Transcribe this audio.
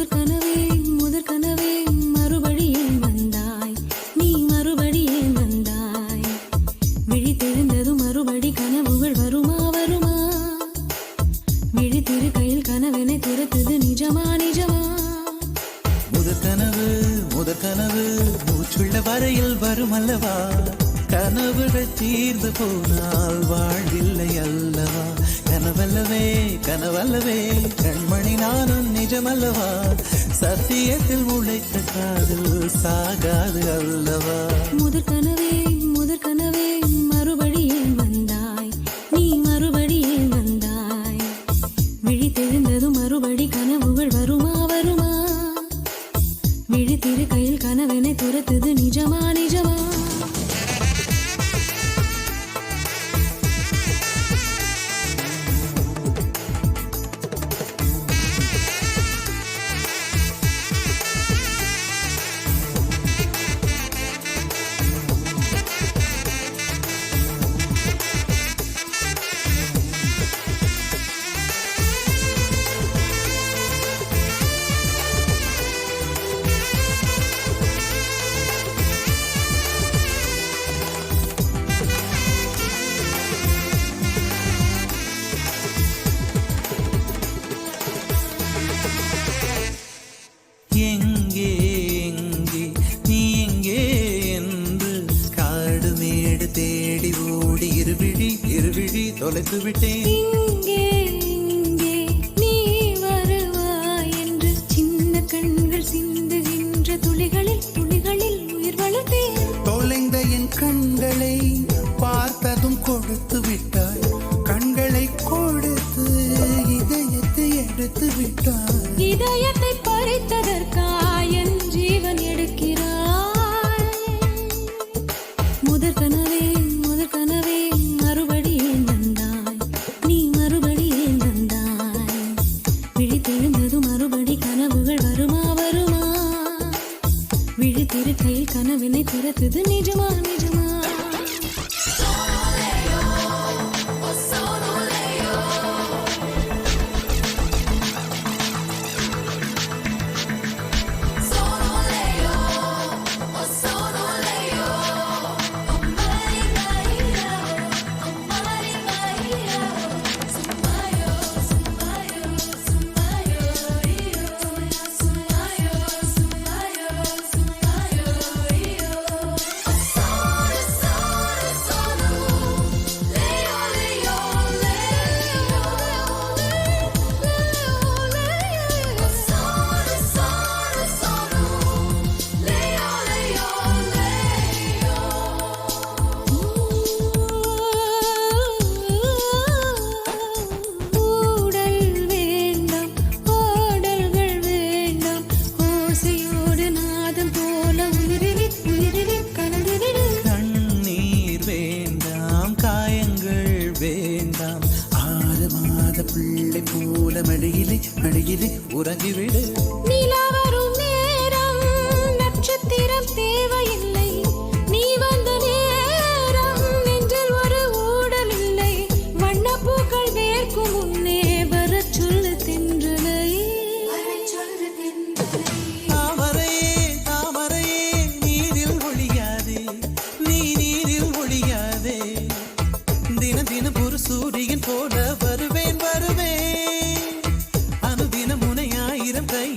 முதற் கனவே மறுபடியே வந்தாய், நீ மறுபடியே வந்தாய். விழித்தெழுந்ததும் மறுபடி கனவுகள் வருமா வருமா? விழித்திரு கையில் கனவெனை துரத்துது நிஜமா நிஜமா? முதற் கனவு மூச்சுள்ள வரையில் வரும் அல்லவா? கனவுகள் தீர்ந்து போனால் வாழ்வில்லை அல்லவா? கனவல்லவே கனவல்லவே கண்மணி நானும் நிஜமல்லவா? சத்தியத்தில் உழைத்த காதல் சாகாது அல்லவா? முதற் கனவே மறுபடியே வந்தாய், நீ மறுபடியே வந்தாய். விழித்தெழுந்ததும் மறுபடி கனவுகள் வருமா வருமா? விழித்திரு கையில் கனவெனை துரத்துது நிஜமா நிஜமா? எங்கே எங்கே நீ எங்கே என்று காடு மேடு தேடி ஓடி இருவிழி தொலைத்து விட்டேன். இங்கே இங்கே நீ வருவாய் என்று சின்ன கண்கள் சிந்துகின்ற துளிகளில் உயிர் வளர்த்தேன். தொலைந்த என் கண்களை பார்த்ததும் கொடுத்து விட்டாய், கண்களை கொடுத்து இதயத்தை எடுத்து விட்டாய். இதயத்தை பறித்ததற்காய் என் ஜீவன் எடுக்கிறாய். முதற் கனவே மறுபடியே வந்தாய், நீ மறுபடியே வந்தாய். விழித்தெழுந்ததும் மறுபடி கனவுகள் வருமா வருமா? விழித்திரு கையில் கனவினை துரத்துது நிஜமா நிஜமா? பிள்ளை போல மடியிலே உறங்கிவிடு. நிலா வரும் நேரம் நட்சத்திரம் தேவையில்லை, நீ வந்த நேரம் நெஞ்சில் ஒரு ஊடல் இல்லை. வண்ணப்பூக்கள் வேர்க்கும் முன்னே வரச் சொல்லு தென்றலை. தாமரையே நீரில் ஒழியாதே, நீ நீரில் ஒழியாதே. தினம் ஒரு சூரியன் போல வருவேன். அனுதினம் உனை 1000 கை